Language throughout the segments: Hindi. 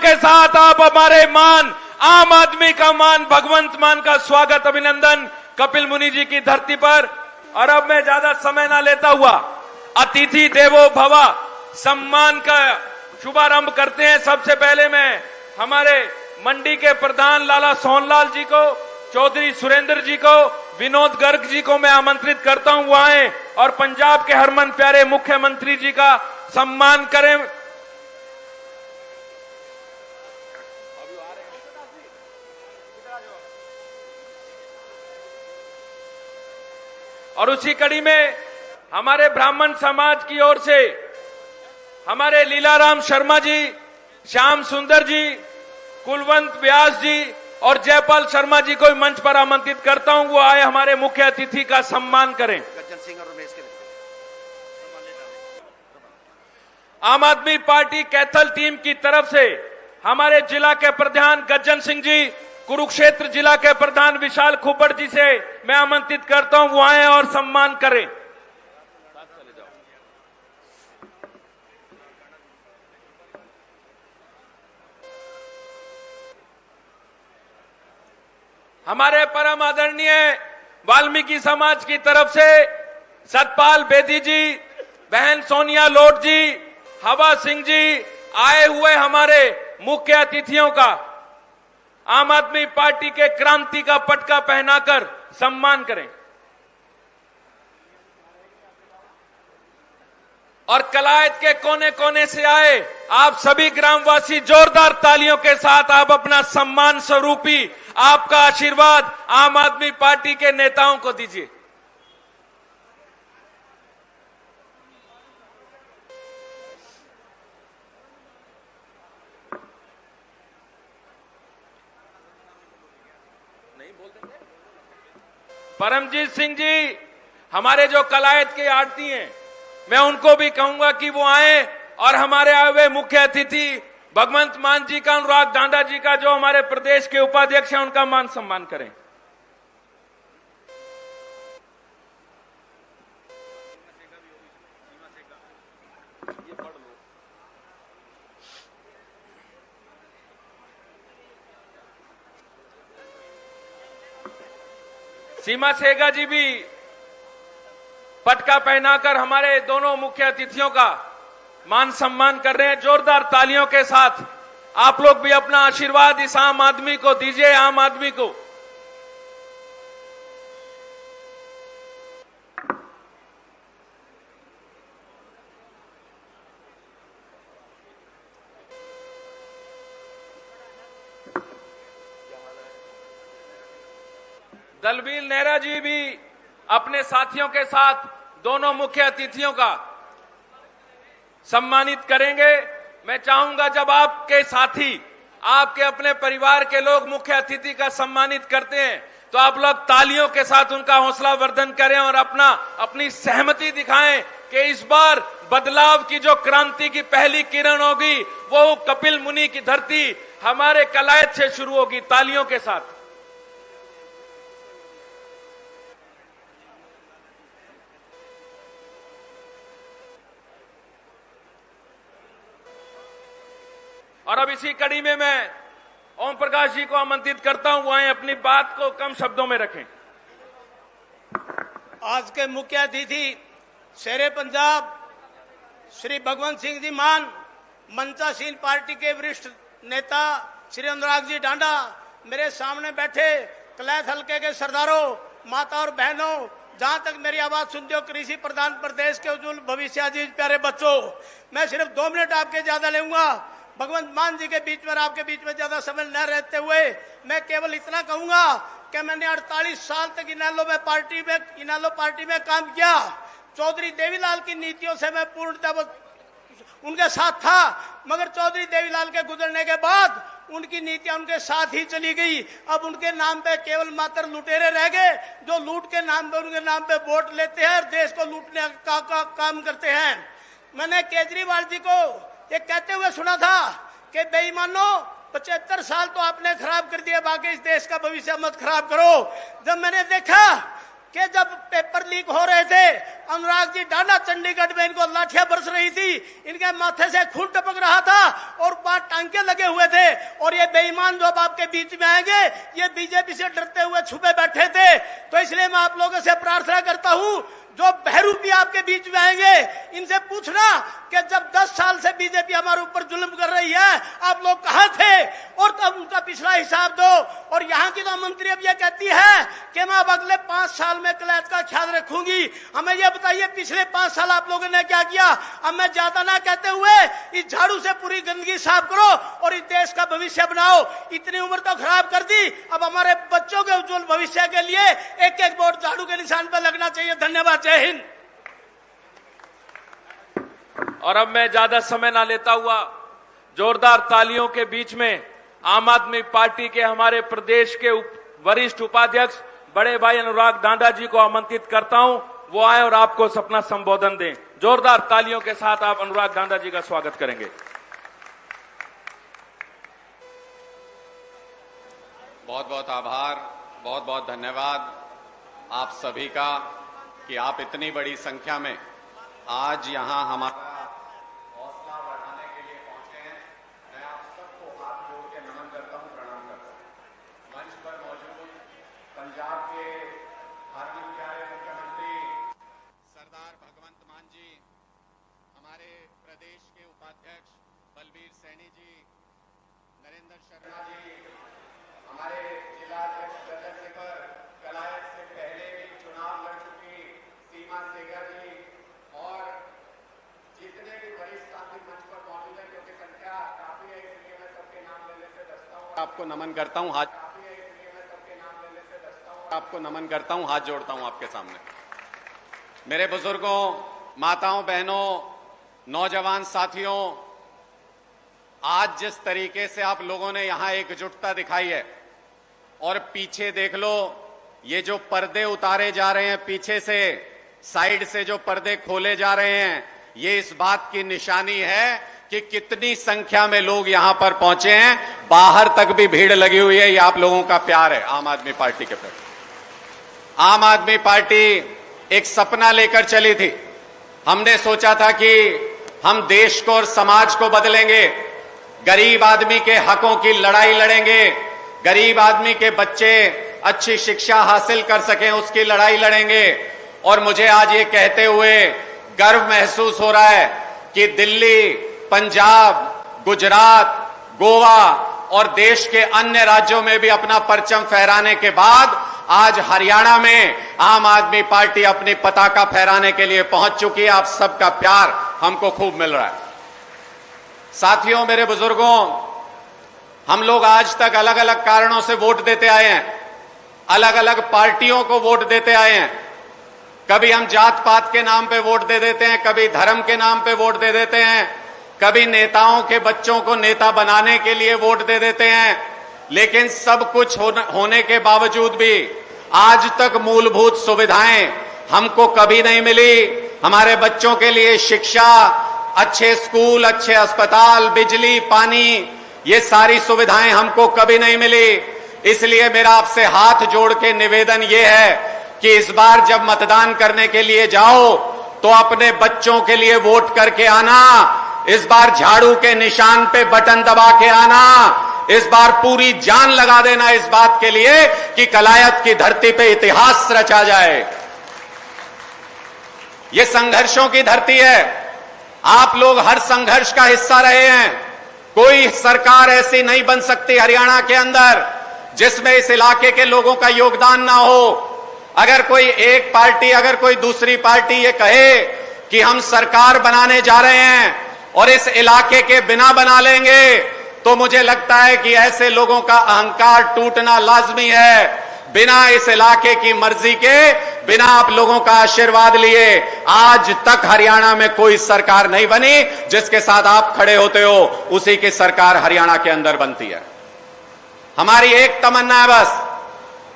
के साथ आप हमारे मान, आम आदमी का मान, भगवंत मान का स्वागत, अभिनंदन कपिल मुनि जी की धरती पर। और अब मैं ज्यादा समय ना लेता हुआ अतिथि देवो भव सम्मान का शुभारंभ करते हैं। सबसे पहले मैं हमारे मंडी के प्रधान लाला सोनलाल जी को, चौधरी सुरेंद्र जी को, विनोद गर्ग जी को मैं आमंत्रित करता हूं, वो आए और पंजाब के हरमन प्यारे मुख्यमंत्री जी का सम्मान करें। और उसी कड़ी में हमारे ब्राह्मण समाज की ओर से हमारे लीलाराम शर्मा जी, श्याम सुंदर जी, कुलवंत व्यास जी और जयपाल शर्मा जी को मंच पर आमंत्रित करता हूं, वो आए हमारे मुख्य अतिथि का सम्मान करें। आम आदमी पार्टी कैथल टीम की तरफ से हमारे जिला के प्रधान गज्जन सिंह जी, कुरुक्षेत्र जिला के प्रधान विशाल खुब्बड़ जी से मैं आमंत्रित करता हूं, वो आए और सम्मान करें। हमारे परम आदरणीय वाल्मीकि समाज की तरफ से सतपाल बेदी जी, बहन सोनिया लोट जी, हवा सिंह जी आए हुए हमारे मुख्य अतिथियों का आम आदमी पार्टी के क्रांति का पटका पहनाकर सम्मान करें। और कलायत के कोने कोने से आए आप सभी ग्रामवासी जोरदार तालियों के साथ आप अपना सम्मान स्वरूपी आपका आशीर्वाद आम आदमी पार्टी के नेताओं को दीजिए। परमजीत सिंह जी, हमारे जो कलायत के आड़ती हैं, मैं उनको भी कहूंगा कि वो आए और हमारे आए हुए मुख्य अतिथि भगवंत मान जी का, अनुराग डांडा जी का, जो हमारे प्रदेश के उपाध्यक्ष हैं, उनका मान सम्मान करें। सीमा सेगा जी भी पटका पहनाकर हमारे दोनों मुख्य अतिथियों का मान सम्मान कर रहे हैं। जोरदार तालियों के साथ आप लोग भी अपना आशीर्वाद इस आम आदमी को दीजिए। आम आदमी को दलबीर नेहरा जी भी अपने साथियों के साथ दोनों मुख्य अतिथियों का सम्मानित करेंगे। मैं चाहूंगा जब आपके साथी, आपके अपने परिवार के लोग मुख्य अतिथि का सम्मानित करते हैं तो आप लोग तालियों के साथ उनका हौसला वर्धन करें और अपनी सहमति दिखाएं कि इस बार बदलाव की जो क्रांति की पहली किरण होगी वो कपिल मुनि की धरती हमारे कलायत से शुरू होगी। तालियों के साथ और अब इसी कड़ी में मैं ओम प्रकाश जी को आमंत्रित करता हूं, वो आए अपनी बात को कम शब्दों में रखें। आज के मुख्य अतिथि शेरे पंजाब श्री भगवंत सिंह जी मान, मनताशील पार्टी के वरिष्ठ नेता श्री अनुराग जी डांडा, मेरे सामने बैठे कलैत हल्के के सरदारों, माता और बहनों, जहां तक मेरी आवाज सुनते हो कृषि प्रधान प्रदेश के उज्जवल भविष्य अजीज प्यारे बच्चों, मैं सिर्फ 2 मिनट आपके ज्यादा लूंगा। भगवंत मान जी के बीच में, आपके बीच में ज्यादा समय न रहते हुए मैं केवल इतना कहूंगा कि मैंने 48 साल तक इनालो पार्टी में काम किया। चौधरी देवीलाल की नीतियों से मैं पूर्णतः उनके साथ था, मगर चौधरी देवीलाल के गुजरने के बाद उनकी नीतियां उनके साथ ही चली गई। अब उनके नाम पे केवल मात्र लुटेरे रह गए जो लूट के नाम पे, उनके नाम पे वोट लेते हैं और देश को लूटने का काम करते हैं। मैंने केजरीवाल जी को ये कहते हुए सुना था कि बेईमानों 75 साल तो आपने खराब कर दिया, बाकी इस देश का भविष्य मत खराब करो। जब मैंने देखा कि जब पेपर लीक हो रहे थे, अनुराग जी डांडा चंडीगढ़ में इनको लाठियां बरस रही थी, इनके माथे से खून टपक रहा था और वहां टांके लगे हुए थे, और ये बेईमान जो अब आपके बीच में आएंगे ये बीजेपी से डरते हुए छुपे बैठे थे। तो इसलिए मैं आप लोगों से प्रार्थना करता हूं, जो बहरूपी आपके बीच में आएंगे इनसे पूछना कि जब 10 साल से बीजेपी हमारे ऊपर जुल्म कर रही है, आप लोग कहां थे, और तब उनका पिछला हिसाब दो। और यहाँ की तो मंत्री अब ये कहती है कि मैं अब अगले 5 साल में कलैत का ख्याल रखूंगी। हमें ये बताइए पिछले 5 साल आप लोगों ने क्या किया। अब मैं ज्यादा ना कहते हुए इस झाड़ू से पूरी गंदगी साफ करो और इस देश का भविष्य बनाओ। इतनी उम्र तो खराब कर दी, अब हमारे बच्चों के उज्जवल भविष्य के लिए एक एक वोट झाड़ू के निशान पर लगना चाहिए। धन्यवाद। जय हिंद। और अब मैं ज्यादा समय ना लेता हुआ जोरदार तालियों के बीच में आम आदमी पार्टी के हमारे प्रदेश के वरिष्ठ उपाध्यक्ष बड़े भाई अनुराग डांडा जी को आमंत्रित करता हूं, वो आए और आपको अपना संबोधन दें। जोरदार तालियों के साथ आप अनुराग डांडा जी का स्वागत करेंगे। बहुत बहुत आभार, बहुत बहुत धन्यवाद आप सभी का कि आप इतनी बड़ी संख्या में आज यहां हमारा हौसला बढ़ाने के लिए पहुंचे हैं। मैं आप सबको हाथ जोड़ के नमन करता हूं, प्रणाम करता हूं। मंच पर मौजूद पंजाब के हरमन प्यारे मुख्यमंत्री सरदार भगवंत मान जी, हमारे प्रदेश के उपाध्यक्ष बलबीर सैनी जी, नरेंद्र शर्मा जी, हमारे जिला अध्यक्ष रजत शेखर, कलायत से पहले भी चुनाव लड़ चुकी सीमा सेगर जी, और जितने भी वरिष्ठ साथी मंच पर मौजूद हैं, क्योंकि संख्या काफी है इसलिए मैं सबके नाम लेने से बचता हूं। आपको नमन करता हूं, हाथ काफी है इसलिए मैं सबके नाम लेने से बचता हूं। आपको नमन करता हूं, हाथ जोड़ता हूं आपके सामने। मेरे बुजुर्गों, माताओं, बहनों, नौजवान साथियों, आज जिस तरीके से आप लोगों ने यहां एकजुटता दिखाई है, और पीछे देख लो ये जो पर्दे उतारे जा रहे हैं, पीछे से साइड से जो पर्दे खोले जा रहे हैं, ये इस बात की निशानी है कि कितनी संख्या में लोग यहां पर पहुंचे हैं। बाहर तक भी भीड़ लगी हुई है। ये आप लोगों का प्यार है आम आदमी पार्टी के प्रति। आम आदमी पार्टी एक सपना लेकर चली थी। हमने सोचा था कि हम देश को और समाज को बदलेंगे, गरीब आदमी के हकों की लड़ाई लड़ेंगे, गरीब आदमी के बच्चे अच्छी शिक्षा हासिल कर सकें उसकी लड़ाई लड़ेंगे। और मुझे आज ये कहते हुए गर्व महसूस हो रहा है कि दिल्ली, पंजाब, गुजरात, गोवा और देश के अन्य राज्यों में भी अपना परचम फहराने के बाद आज हरियाणा में आम आदमी पार्टी अपनी पताका फहराने के लिए पहुंच चुकी है। आप सबका प्यार हमको खूब मिल रहा है। साथियों, मेरे बुजुर्गों, हम लोग आज तक अलग अलग कारणों से वोट देते आए हैं, अलग अलग पार्टियों को वोट देते आए हैं। कभी हम जात पात के नाम पे वोट दे देते हैं, कभी धर्म के नाम पे वोट दे देते हैं, कभी नेताओं के बच्चों को नेता बनाने के लिए वोट दे देते हैं। लेकिन सब कुछ होने के बावजूद भी आज तक मूलभूत सुविधाएं हमको कभी नहीं मिली। हमारे बच्चों के लिए शिक्षा, अच्छे स्कूल, अच्छे अस्पताल, बिजली, पानी, ये सारी सुविधाएं हमको कभी नहीं मिली। इसलिए मेरा आपसे हाथ जोड़ के निवेदन ये है कि इस बार जब मतदान करने के लिए जाओ तो अपने बच्चों के लिए वोट करके आना। इस बार झाड़ू के निशान पे बटन दबा के आना। इस बार पूरी जान लगा देना इस बात के लिए कि कलायत की धरती पे इतिहास रचा जाए। ये संघर्षों की धरती है। आप लोग हर संघर्ष का हिस्सा रहे हैं। कोई सरकार ऐसी नहीं बन सकती हरियाणा के अंदर जिसमें इस इलाके के लोगों का योगदान ना हो। अगर कोई एक पार्टी, अगर कोई दूसरी पार्टी ये कहे कि हम सरकार बनाने जा रहे हैं और इस इलाके के बिना बना लेंगे, तो मुझे लगता है कि ऐसे लोगों का अहंकार टूटना लाजमी है। बिना इस इलाके की मर्जी के, बिना आप लोगों का आशीर्वाद लिए आज तक हरियाणा में कोई सरकार नहीं बनी। जिसके साथ आप खड़े होते हो उसी की सरकार हरियाणा के अंदर बनती है। हमारी एक तमन्ना है, बस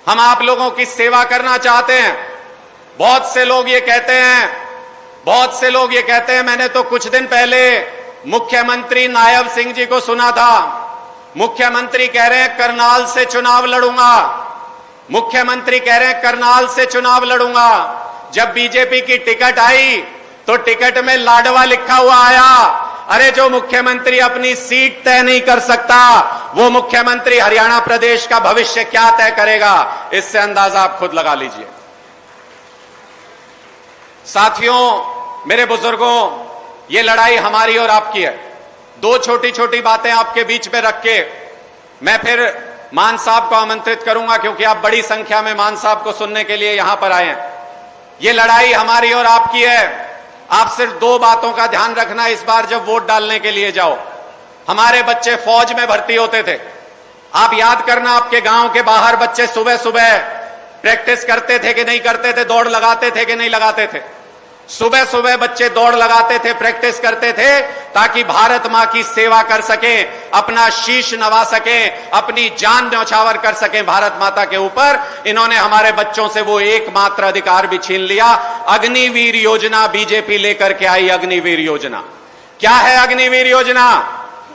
हम आप लोगों की सेवा करना चाहते हैं। बहुत से लोग ये कहते हैं, मैंने तो कुछ दिन पहले मुख्यमंत्री नायब सिंह जी को सुना था। मुख्यमंत्री कह रहे हैं करनाल से चुनाव लड़ूंगा। मुख्यमंत्री कह रहे हैं करनाल से चुनाव लड़ूंगा। जब बीजेपी की टिकट आई तो टिकट में लाडवा लिखा हुआ आया। अरे जो मुख्यमंत्री अपनी सीट तय नहीं कर सकता, वो मुख्यमंत्री हरियाणा प्रदेश का भविष्य क्या तय करेगा, इससे अंदाजा आप खुद लगा लीजिए। साथियों, मेरे बुजुर्गों, ये लड़ाई हमारी और आपकी है। दो छोटी छोटी बातें आपके बीच में रख के मैं फिर मान साहब को आमंत्रित करूंगा, क्योंकि आप बड़ी संख्या में मान साहब को सुनने के लिए यहां पर आए हैं। ये लड़ाई हमारी और आपकी है। आप सिर्फ दो बातों का ध्यान रखना इस बार जब वोट डालने के लिए जाओ। हमारे बच्चे फौज में भर्ती होते थे। आप याद करना, आपके गांव के बाहर बच्चे सुबह सुबह प्रैक्टिस करते थे कि नहीं करते थे, दौड़ लगाते थे कि नहीं लगाते थे। सुबह सुबह बच्चे दौड़ लगाते थे, प्रैक्टिस करते थे, ताकि भारत मां की सेवा कर सकें, अपना शीश नवा सकें, अपनी जान न्यौछावर कर सकें भारत माता के ऊपर। इन्होंने हमारे बच्चों से वो एकमात्र अधिकार भी छीन लिया। अग्निवीर योजना बीजेपी लेकर के आई। अग्निवीर योजना क्या है? अग्निवीर योजना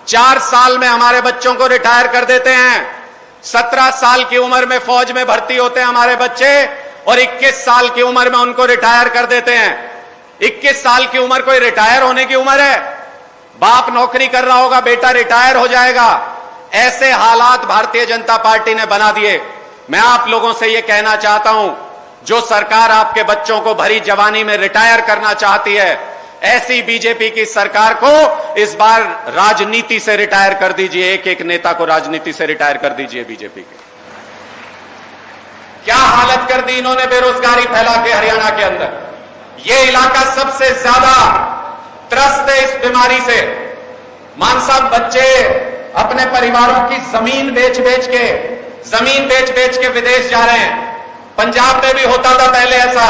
4 साल में हमारे बच्चों को रिटायर कर देते हैं। 17 साल की उम्र में फौज में भर्ती होते हैं हमारे बच्चे, और 21 साल की उम्र में उनको रिटायर कर देते हैं। 21 साल की उम्र कोई रिटायर होने की उम्र है? बाप नौकरी कर रहा होगा, बेटा रिटायर हो जाएगा। ऐसे हालात भारतीय जनता पार्टी ने बना दिए। मैं आप लोगों से यह कहना चाहता हूं, जो सरकार आपके बच्चों को भरी जवानी में रिटायर करना चाहती है, ऐसी बीजेपी की सरकार को इस बार राजनीति से रिटायर कर दीजिए। एक एक नेता को राजनीति से रिटायर कर दीजिए बीजेपी के। क्या हालत कर दी इन्होंने बेरोजगारी फैला के हरियाणा के अंदर। ये इलाका सबसे ज्यादा त्रस्त है इस बीमारी से। मान साहब, बच्चे अपने परिवारों की जमीन बेच बेच के विदेश जा रहे हैं। पंजाब में भी होता था पहले ऐसा।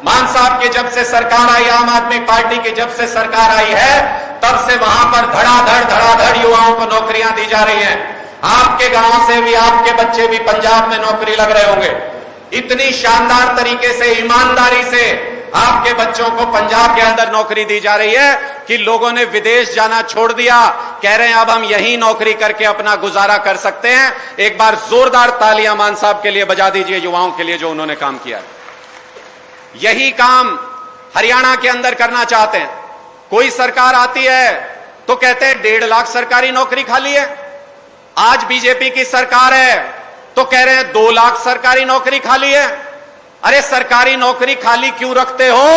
मान साहब की जब से सरकार आई, आम आदमी पार्टी की जब से सरकार आई है, तब से वहां पर धड़ाधड़ युवाओं को नौकरियां दी जा रही हैं। आपके गांव से भी आपके बच्चे भी पंजाब में नौकरी लग रहे होंगे। इतनी शानदार तरीके से, ईमानदारी से आपके बच्चों को पंजाब के अंदर नौकरी दी जा रही है कि लोगों ने विदेश जाना छोड़ दिया। कह रहे हैं अब हम यहीं नौकरी करके अपना गुजारा कर सकते हैं। एक बार जोरदार तालियां मान साहब के लिए बजा दीजिए, युवाओं के लिए जो उन्होंने काम किया है। यही काम हरियाणा के अंदर करना चाहते हैं। कोई सरकार आती है तो कहते हैं 1.5 लाख सरकारी नौकरी खाली है। आज बीजेपी की सरकार है तो कह रहे हैं 2 लाख सरकारी नौकरी खाली है। अरे सरकारी नौकरी खाली क्यों रखते हो?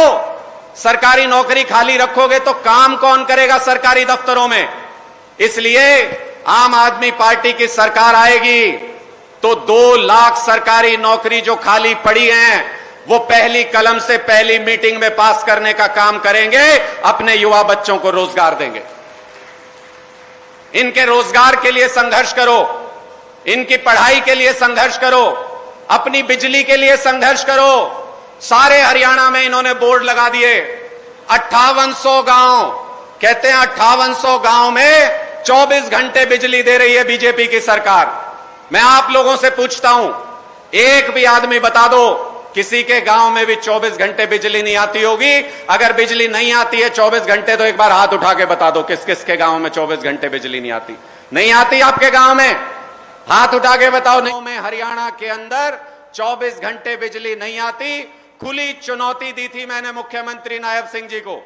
सरकारी नौकरी खाली रखोगे तो काम कौन करेगा सरकारी दफ्तरों में? इसलिए आम आदमी पार्टी की सरकार आएगी तो 2 लाख सरकारी नौकरी जो खाली पड़ी हैं, वो पहली कलम से पहली मीटिंग में पास करने का काम करेंगे। अपने युवा बच्चों को रोजगार देंगे। इनके रोजगार के लिए संघर्ष करो, इनकी पढ़ाई के लिए संघर्ष करो, अपनी बिजली के लिए संघर्ष करो। सारे हरियाणा में इन्होंने बोर्ड लगा दिए। 5800 गांव, कहते हैं 5800 गांव में 24 घंटे बिजली दे रही है बीजेपी की सरकार। मैं आप लोगों से पूछता हूं, एक भी आदमी बता दो किसी के गांव में भी 24 घंटे बिजली नहीं आती होगी। अगर बिजली नहीं आती है 24 घंटे तो एक बार हाथ उठा के बता दो किस किस के गांव में 24 घंटे बिजली नहीं आती। नहीं आती आपके गांव में? हाथ उठा के बताओ। नहीं में हरियाणा के अंदर 24 घंटे बिजली नहीं आती। खुली चुनौती दी थी मैंने मुख्यमंत्री नायब सिंह जी को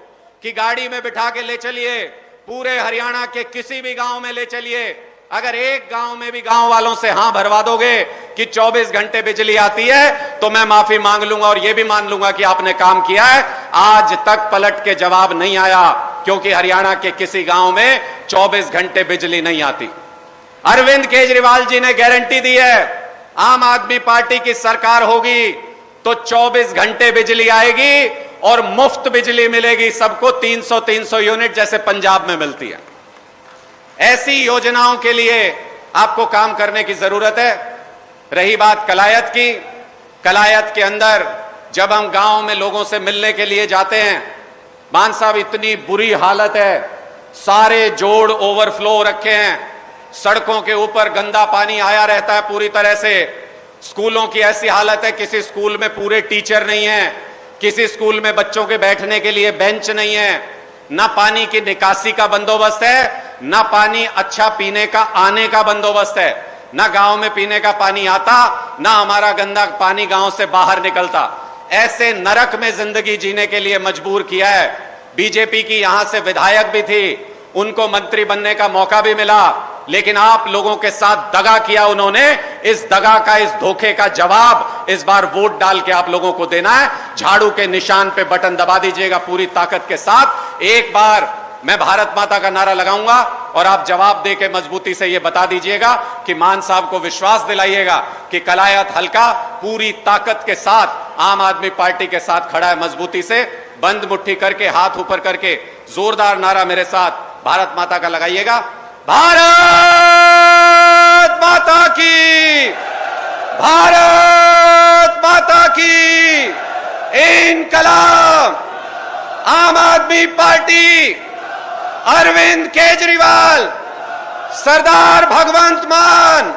कि गाड़ी में बिठा के ले चलिए, पूरे हरियाणा के किसी भी गांव में ले चलिए। अगर एक गांव में भी गांव वालों से हां भरवा दोगे कि 24 घंटे बिजली आती है तो मैं माफी मांग लूंगा और यह भी मान लूंगा कि आपने काम किया है। आज तक पलट के जवाब नहीं आया, क्योंकि हरियाणा के किसी गांव में 24 घंटे बिजली नहीं आती। अरविंद केजरीवाल जी ने गारंटी दी है, आम आदमी पार्टी की सरकार होगी तो 24 घंटे बिजली आएगी और मुफ्त बिजली मिलेगी सबको, 300 यूनिट जैसे पंजाब में मिलती है। ऐसी योजनाओं के लिए आपको काम करने की जरूरत है। रही बात कलायत की, कलायत के अंदर जब हम गांव में लोगों से मिलने के लिए जाते हैं, मान साहब इतनी बुरी हालत है, सारे जोड़ ओवरफ्लो रखे हैं, सड़कों के ऊपर गंदा पानी आया रहता है पूरी तरह से। स्कूलों की ऐसी हालत है, किसी स्कूल में पूरे टीचर नहीं है, किसी स्कूल में बच्चों के बैठने के लिए बेंच नहीं है, ना पानी की निकासी का बंदोबस्त है, ना पानी अच्छा पीने का आने का बंदोबस्त है। ना गांव में पीने का पानी आता, ना हमारा गंदा पानी गांव से बाहर निकलता। ऐसे नरक में जिंदगी जीने के लिए मजबूर किया है। बीजेपी की यहां से विधायक भी थी, उनको मंत्री बनने का मौका भी मिला, लेकिन आप लोगों के साथ दगा किया उन्होंने। इस दगा का, इस धोखे का जवाब इस बार वोट डाल के आप लोगों को देना है। झाड़ू के निशान पे बटन दबा दीजिएगा पूरी ताकत के साथ। एक बार मैं भारत माता का नारा लगाऊंगा और आप जवाब दे के मजबूती से यह बता दीजिएगा कि मान साहब को विश्वास दिलाइएगा कि कलायत हल्का पूरी ताकत के साथ आम आदमी पार्टी के साथ खड़ा है। मजबूती से बंद मुट्ठी करके, हाथ ऊपर करके जोरदार नारा मेरे साथ भारत माता का लगाइएगा। भारत माता की, भारत माता की इनकलाब, आम आदमी पार्टी, अरविंद केजरीवाल, सरदार भगवंत मान।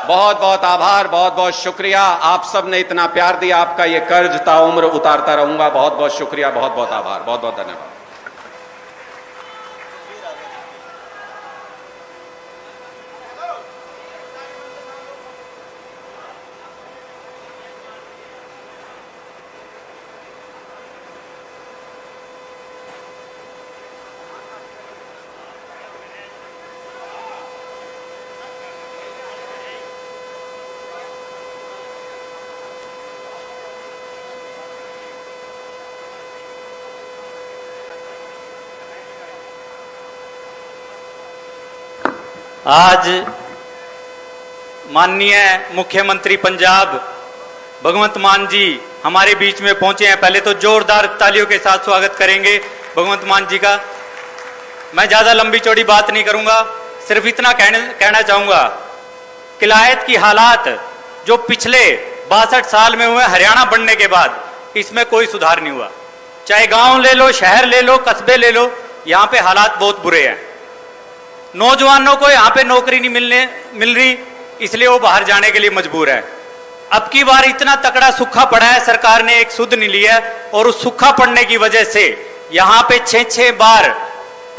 बहुत बहुत आभार, बहुत बहुत शुक्रिया। आप सब ने इतना प्यार दिया, आपका ये कर्ज ताउम्र उतारता रहूंगा। बहुत बहुत शुक्रिया, बहुत बहुत आभार, बहुत बहुत धन्यवाद। आज माननीय मुख्यमंत्री पंजाब भगवंत मान जी हमारे बीच में पहुंचे हैं। पहले तो जोरदार तालियों के साथ स्वागत करेंगे भगवंत मान जी का। मैं ज्यादा लंबी चौड़ी बात नहीं करूंगा, सिर्फ इतना कहना चाहूंगा, किलायत की हालात जो पिछले 62 साल में हुए हरियाणा बनने के बाद, इसमें कोई सुधार नहीं हुआ। चाहे गांव ले लो, शहर ले लो, कस्बे ले लो, यहां पे हालात बहुत बुरे हैं। नौजवानों को यहां पे नौकरी नहीं मिल रही, इसलिए वो बाहर जाने के लिए मजबूर है। अब की बार इतना तकड़ा सूखा पड़ा है, सरकार ने एक सुध नहीं लिया, और उस सूखा पड़ने की वजह से यहां पे 6-6 बार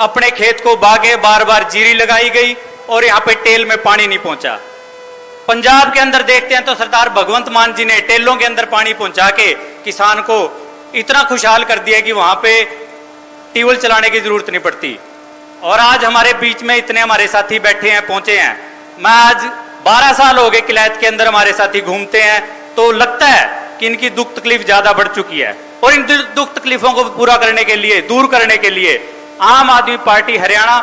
अपने खेत को बागे, बार बार जीरी लगाई गई और यहां पे टेल में पानी नहीं पहुंचा। पंजाब के अंदर देखते हैं तो सरदार भगवंत मान जी ने टेलों के अंदर पानी पहुंचा के किसान को इतना खुशहाल कर दिया कि वहां पे ट्यूबवेल चलाने की जरूरत नहीं पड़ती। और आज हमारे बीच में इतने हमारे साथी बैठे हैं, पहुंचे हैं। मैं आज 12 साल हो गए किलायत के अंदर हमारे साथी घूमते हैं, तो लगता है कि इनकी दुख तकलीफ ज्यादा बढ़ चुकी है। और इन दुख तकलीफों को पूरा करने के लिए, दूर करने के लिए आम आदमी पार्टी हरियाणा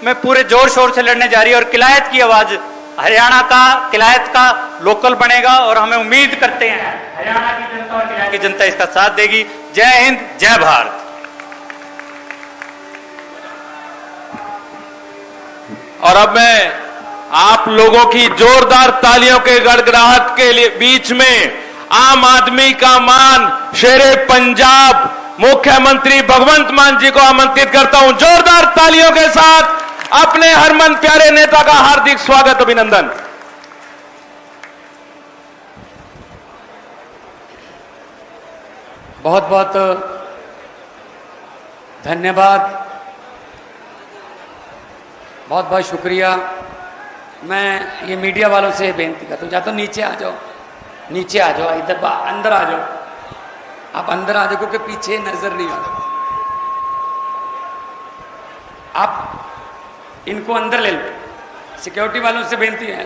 में पूरे जोर शोर से लड़ने जा रही है। और किलायत की आवाज हरियाणा का, किलायत का लोकल बनेगा, और हमें उम्मीद करते हैं हरियाणा की जनता और किलायत की जनता इसका साथ देगी। जय हिंद, जय भारत। और अब मैं आप लोगों की जोरदार तालियों के गड़गड़ाहट के लिए बीच में आम आदमी का मान, शेरे पंजाब, मुख्यमंत्री भगवंत मान जी को आमंत्रित करता हूं। जोरदार तालियों के साथ अपने हरमन प्यारे नेता का हार्दिक स्वागत, अभिनंदन। बहुत बहुत धन्यवाद, बहुत बहुत शुक्रिया। मैं ये मीडिया वालों से बेनती करता हूँ, या तो नीचे आ जाओ, नीचे आ जाओ, इधर अंदर आ जाओ, आप अंदर आ जाओ, क्योंकि पीछे नजर नहीं आ रहा। आप इनको अंदर ले लो, सिक्योरिटी वालों से बेनती है,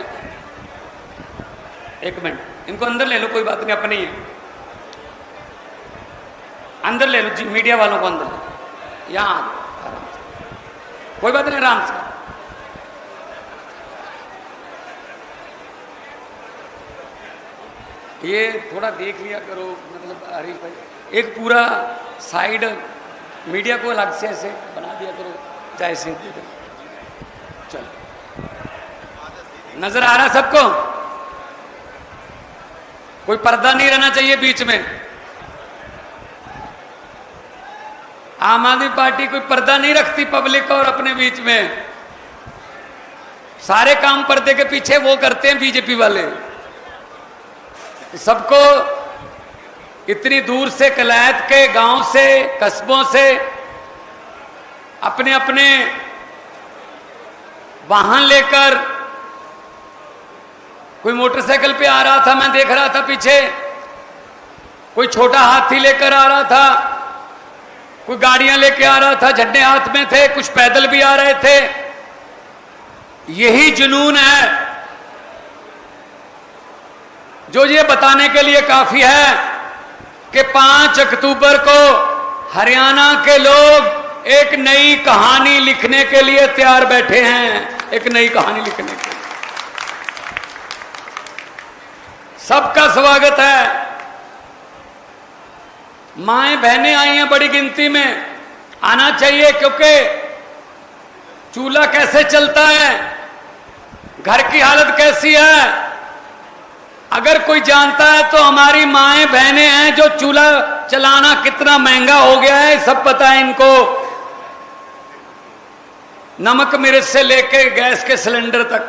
एक मिनट, इनको अंदर ले लो, कोई बात नहीं, अपने ही है, अंदर ले लो जी, मीडिया वालों को अंदर ले लो, यहाँ आ जाओ आराम से, कोई बात नहीं, आराम से। ये थोड़ा देख लिया करो, मतलब हरीश भाई, एक पूरा साइड मीडिया को अलग से ऐसे बना दिया करो, चाहे से दे दो। चलो, नजर आ रहा सबको? कोई पर्दा नहीं रहना चाहिए बीच में। आम आदमी पार्टी कोई पर्दा नहीं रखती पब्लिक और अपने बीच में। सारे काम पर्दे के पीछे वो करते हैं बीजेपी वाले। सबको इतनी दूर से, किलायत के गांव से, कस्बों से अपने अपने वाहन लेकर कोई मोटरसाइकिल पे आ रहा था, मैं देख रहा था पीछे, कोई छोटा हाथी लेकर आ रहा था, कोई गाड़ियां लेके आ रहा था, झंडे हाथ में थे, कुछ पैदल भी आ रहे थे। यही जुनून है जो ये बताने के लिए काफी है कि 5 अक्टूबर को हरियाणा के लोग एक नई कहानी लिखने के लिए तैयार बैठे हैं, एक नई कहानी लिखने के लिए। सबका स्वागत है। माएं बहनें आई हैं बड़ी गिनती में, आना चाहिए, क्योंकि चूल्हा कैसे चलता है, घर की हालत कैसी है, अगर कोई जानता है तो हमारी माएं बहनें हैं जो चूल्हा चलाना कितना महंगा हो गया है, सब पता है इनको। नमक मिर्च से लेके गैस के सिलेंडर तक,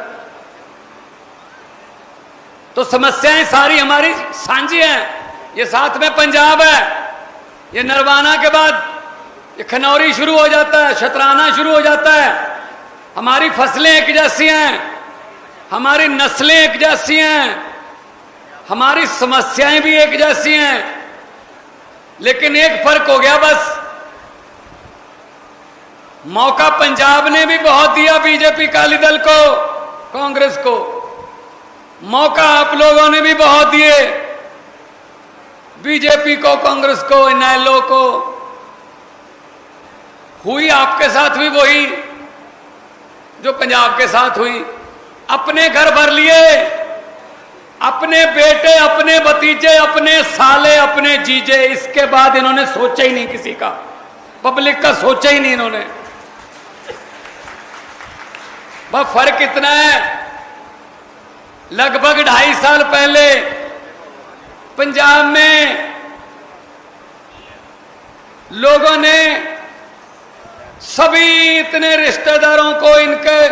तो समस्याएं सारी हमारी साझी हैं। ये साथ में पंजाब है, ये नरवाना के बाद ये खनौरी शुरू हो जाता है, शतराना शुरू हो जाता है। हमारी फसलें एक जैसी हैं, हमारी नस्लें एक जैसी हैं, हमारी समस्याएं भी एक जैसी हैं, लेकिन एक फर्क हो गया बस। मौका पंजाब ने भी बहुत दिया बीजेपी अकाली दल को, कांग्रेस को, मौका आप लोगों ने भी बहुत दिए बीजेपी को, कांग्रेस को, इनेलो को। हुई आपके साथ भी वही जो पंजाब के साथ हुई। अपने घर भर लिए, अपने बेटे, अपने भतीजे, अपने साले, अपने जीजे, इसके बाद इन्होंने सोचा ही नहीं किसी का, पब्लिक का सोचा ही नहीं इन्होंने। बस फर्क इतना है, लगभग 2.5 साल पहले पंजाब में लोगों ने सभी इतने रिश्तेदारों को, इनके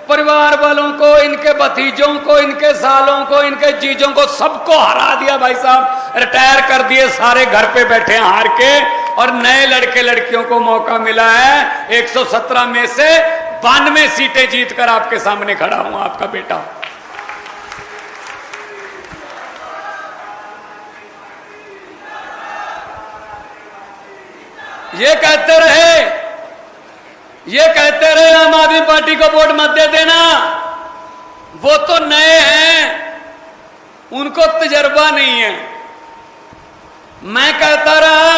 परिवार वालों को, इनके भतीजों को, इनके सालों को, इनके जीजों को, सबको हरा दिया भाई साहब, रिटायर कर दिए, सारे घर पे बैठे हैं हार के, और नए लड़के लड़कियों को मौका मिला है। 117 में से 92 सीटें जीतकर आपके सामने खड़ा हूं, आपका बेटा। ये कहते रहे आम आदमी पार्टी को वोट मत दे देना, वो तो नए हैं, उनको तजर्बा नहीं है। मैं कहता रहा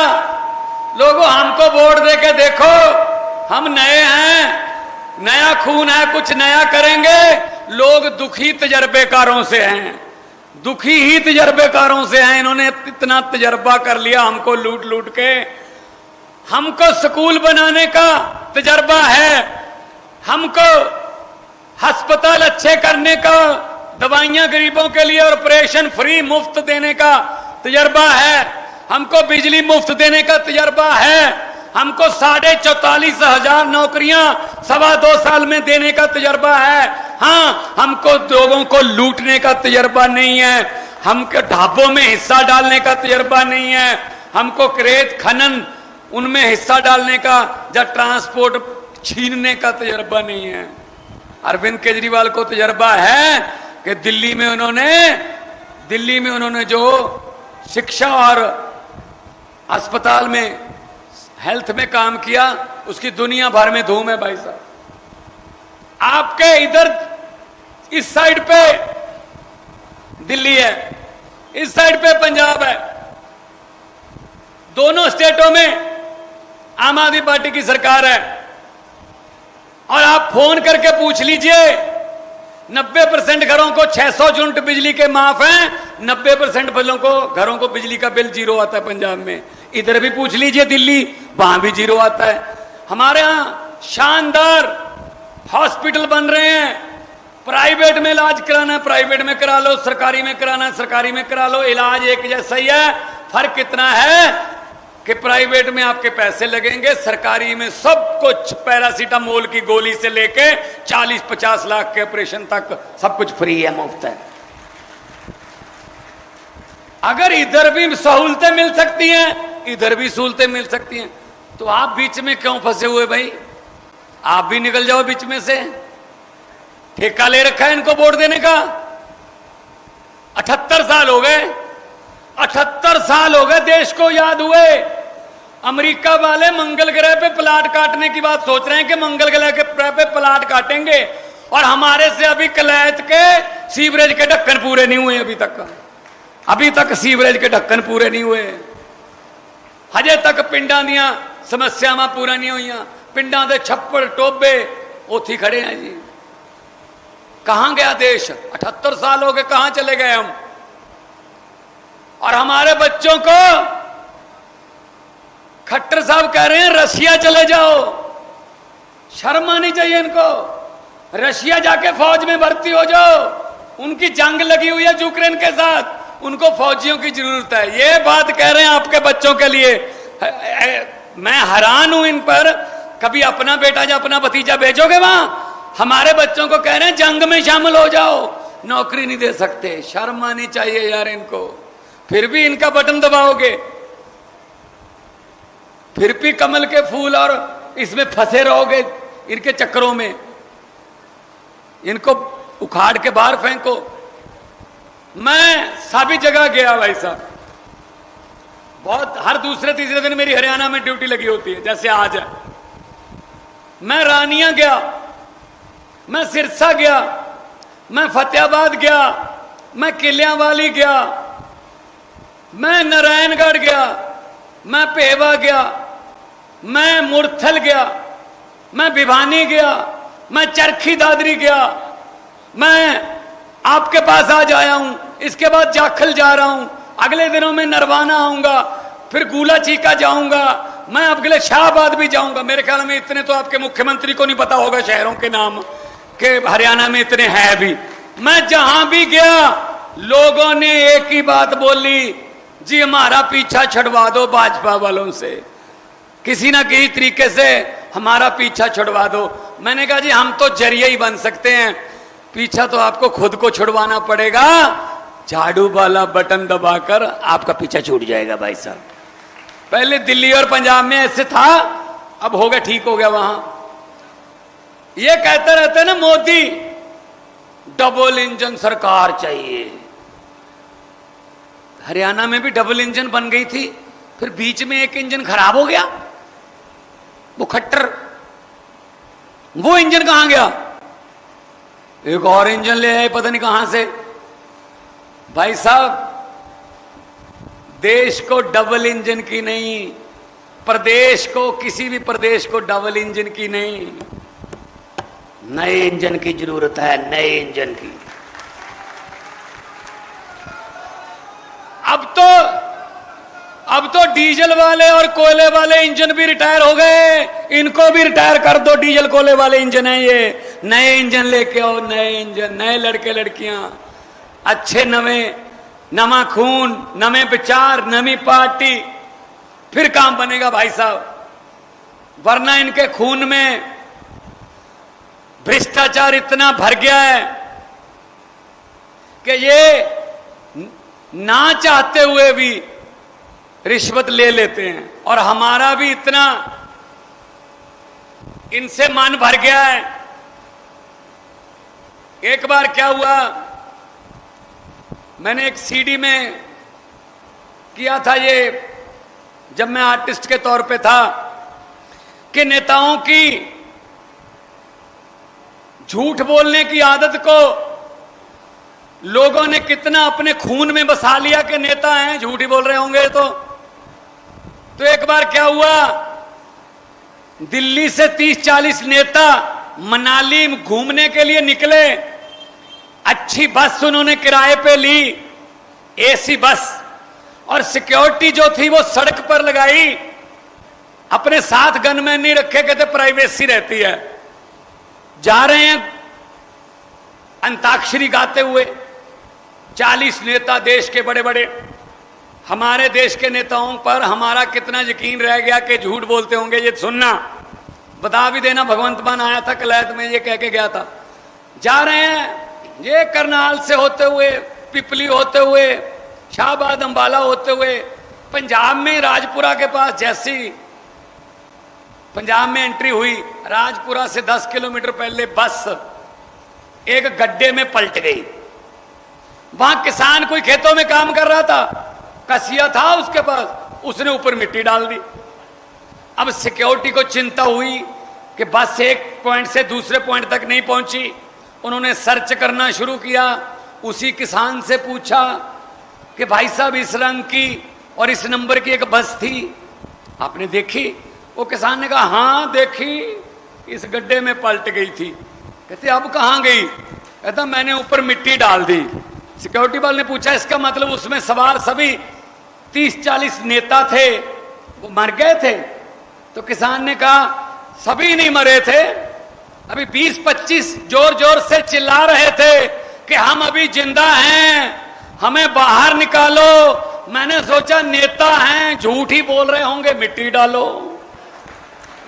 लोगों हमको वोट दे के देखो, हम नए हैं, नया खून है, कुछ नया करेंगे। लोग दुखी तजर्बेकारों से हैं, दुखी ही तजर्बेकारों से हैं। इन्होंने इतना तजर्बा कर लिया हमको लूट लूट के। हमको स्कूल बनाने का तजर्बा है, हमको अस्पताल अच्छे करने का, दवाइयां गरीबों के लिए ऑपरेशन फ्री मुफ्त देने का तजर्बा है, हमको बिजली मुफ्त देने का तजर्बा है, हमको 44,500 नौकरियां 2.25 साल में देने का तजर्बा है। हाँ, हमको लोगों को लूटने का तजर्बा नहीं है, हमको ढाबों में हिस्सा डालने का तजर्बा नहीं है, हमको रेत खनन उनमें हिस्सा डालने का या ट्रांसपोर्ट छीनने का तजर्बा नहीं है। अरविंद केजरीवाल को तजर्बा है कि दिल्ली में उन्होंने जो शिक्षा और अस्पताल में, हेल्थ में काम किया, उसकी दुनिया भर में धूम है भाई साहब। आपके इधर इस साइड पे दिल्ली है, इस साइड पे पंजाब है, दोनों स्टेटों में आम आदमी पार्टी की सरकार है। और आप फोन करके पूछ लीजिए, 90% घरों को 600 यूनिट बिजली के माफ हैं, 90% घरों को बिजली का बिल 0 आता है पंजाब में। इधर भी पूछ लीजिए दिल्ली, वहां भी 0 आता है। हमारे यहां शानदार हॉस्पिटल बन रहे हैं, प्राइवेट में इलाज कराना है प्राइवेट में करा लो, सरकारी में कराना है सरकारी में करा लो, इलाज एक जैसा ही है। फर्क कितना है कि प्राइवेट में आपके पैसे लगेंगे, सरकारी में सब कुछ, पैरासीटामोल की गोली से लेके 40-50 लाख के ऑपरेशन तक सब कुछ फ्री है, मुफ्त है। अगर इधर भी सहूलतें मिल सकती हैं, इधर भी सहूलतें मिल सकती हैं, तो आप बीच में क्यों फंसे हुए भाई? आप भी निकल जाओ बीच में से। ठेका ले रखा है इनको वोट देने का, 78 साल हो गए, 78 साल हो गए देश को याद हुए। अमेरिका वाले मंगल ग्रह पे प्लाट काटने की बात सोच रहे हैं कि मंगल ग्रह के पे प्लाट काटेंगे, और हमारे से अभी कलैत के सीवरेज के ढक्कन पूरे नहीं हुए अभी तक सीवरेज के ढक्कन पूरे नहीं हुए, हजे तक पिंडा दियां समस्यावां पूरा नहीं हुई, पिंडा दे छप्पड़ टोबे उथी खड़े हैं जी। कहां गया देश? 78 साल हो गए, कहां चले गए हम? और हमारे बच्चों को खट्टर साहब कह रहे हैं रशिया चले जाओ। शर्म आनी चाहिए इनको। रशिया जाके फौज में भर्ती हो जाओ, उनकी जंग लगी हुई है यूक्रेन के साथ, उनको फौजियों की जरूरत है। ये बात कह रहे हैं आपके बच्चों के लिए। मैं हैरान हूं इन पर। कभी अपना बेटा या अपना भतीजा भेजोगे वहां? हमारे बच्चों को कह रहे हैं जंग में शामिल हो जाओ, नौकरी नहीं दे सकते। शर्म आनी चाहिए यार इनको। फिर भी इनका बटन दबाओगे, फिर भी कमल के फूल और इसमें फंसे रहोगे इनके चक्करों में। इनको उखाड़ के बाहर फेंको। मैं सभी जगह गया भाई साहब, बहुत हर दूसरे तीसरे दिन मेरी हरियाणा में ड्यूटी लगी होती है, जैसे आज है। मैं रानिया गया, मैं सिरसा गया, मैं फतेहाबाद गया, मैं किलियांवाली गया, मैं नारायणगढ़ गया, मैं पेवा गया, मैं मुरथल गया, मैं भिवानी गया, मैं चरखी दादरी गया, मैं आपके पास आज आया हूं, इसके बाद जाखल जा रहा हूं, अगले दिनों में नरवाना आऊंगा, फिर गूला चीका जाऊंगा, मैं अगले शाहबाद भी जाऊंगा। मेरे ख्याल में इतने तो आपके मुख्यमंत्री को नहीं पता होगा शहरों के नाम के हरियाणा में इतने हैं भी। मैं जहां भी गया लोगों ने एक ही बात बोली, जी हमारा पीछा छुड़वा दो भाजपा वालों से, किसी ना किसी तरीके से हमारा पीछा छुड़वा दो। मैंने कहा जी हम तो जरिए ही बन सकते हैं, पीछा तो आपको खुद को छुड़वाना पड़ेगा। झाड़ू वाला बटन दबाकर आपका पीछा छूट जाएगा भाई साहब। पहले दिल्ली और पंजाब में ऐसे था, अब हो गया, ठीक हो गया वहां। ये कहते रहते ना मोदी डबल इंजन सरकार चाहिए। हरियाणा में भी डबल इंजन बन गई थी, फिर बीच में एक इंजन खराब हो गया, वो खट्टर, वो इंजन कहां गया? एक और इंजन ले आए पता नहीं कहां से। भाई साहब देश को डबल इंजन की नहीं, प्रदेश को, किसी भी प्रदेश को डबल इंजन की नहीं, नए इंजन की जरूरत है, नए इंजन की। अब तो डीजल वाले और कोयले वाले इंजन भी रिटायर हो गए, इनको भी रिटायर कर दो। डीजल कोयले वाले इंजन है ये, नए इंजन लेके आओ, नए इंजन, नए लड़के लड़कियां, अच्छे नवे, नवा खून, नवे विचार, नवी पार्टी, फिर काम बनेगा भाई साहब। वरना इनके खून में भ्रष्टाचार इतना भर गया है कि ये ना चाहते हुए भी रिश्वत ले लेते हैं, और हमारा भी इतना इनसे मन भर गया है। एक बार क्या हुआ, मैंने एक सीडी में किया था ये, जब मैं आर्टिस्ट के तौर पे था, कि नेताओं की झूठ बोलने की आदत को लोगों ने कितना अपने खून में बसा लिया कि नेता हैं, झूठ ही बोल रहे होंगे। तो एक बार क्या हुआ, दिल्ली से 30-40 नेता मनाली घूमने के लिए निकले। अच्छी बस उन्होंने किराए पे ली, एसी बस, और सिक्योरिटी जो थी वो सड़क पर लगाई, अपने साथ गनमैन नहीं रखे, कहते प्राइवेसी रहती है। जा रहे हैं अंताक्षरी गाते हुए 40 नेता देश के बड़े बड़े। हमारे देश के नेताओं पर हमारा कितना यकीन रह गया कि झूठ बोलते होंगे, ये सुनना, बता भी देना। भगवंत मान आया था कलैत में, ये कह के गया था। जा रहे हैं ये करनाल से होते हुए, पिपली होते हुए, शाहबाद अंबाला होते हुए, पंजाब में राजपुरा के पास जैसी पंजाब में एंट्री हुई, राजपुरा से 10 किलोमीटर पहले बस एक गड्ढे में पलट गई। वहां किसान कोई खेतों में काम कर रहा था, कसिया था उसके पास, उसने ऊपर मिट्टी डाल दी। अब सिक्योरिटी को चिंता हुई कि बस एक पॉइंट से दूसरे पॉइंट तक नहीं पहुंची। उन्होंने सर्च करना शुरू किया। उसी किसान से पूछा कि भाई साहब इस रंग की और इस नंबर की एक बस थी, आपने देखी? वो किसान ने कहा हाँ देखी, इस गड्ढे में पलट गई थी। कहते अब कहां गई? कहता मैंने ऊपर मिट्टी डाल दी। सिक्योरिटी वाले ने पूछा इसका मतलब उसमें सवार सभी 30-40 नेता थे, वो मर गए थे? तो किसान ने कहा सभी नहीं मरे थे, अभी 20-25 जोर जोर से चिल्ला रहे थे कि हम अभी जिंदा हैं, हमें बाहर निकालो। मैंने सोचा नेता हैं, झूठ ही बोल रहे होंगे, मिट्टी डालो।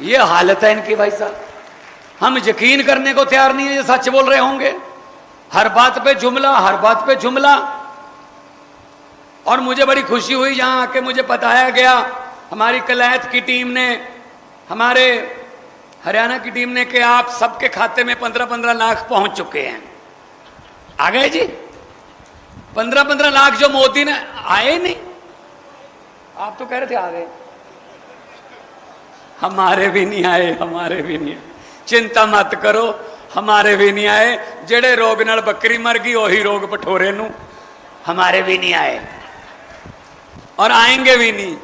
ये हालत है इनकी भाई साहब। हम यकीन करने को तैयार नहीं है ये सच बोल रहे होंगे। हर बात पे जुमला, हर बात पे जुमला। और मुझे बड़ी खुशी हुई यहां आके मुझे बताया गया, हमारी कलैत की टीम ने, हमारे हरियाणा की टीम ने, कि आप सबके खाते में 15-15 लाख पहुंच चुके हैं। आ गए जी 15-15 लाख जो मोदी ने, आए नहीं? आप तो कह रहे थे आ गए। हमारे भी नहीं आए, हमारे भी नहीं आए। चिंता मत करो, हमारे भी नहीं आए। जेड़े रोग नाल बकरी मर गई वही रोग पठोरे नू, हमारे भी नहीं आए और आएंगे भी नहीं।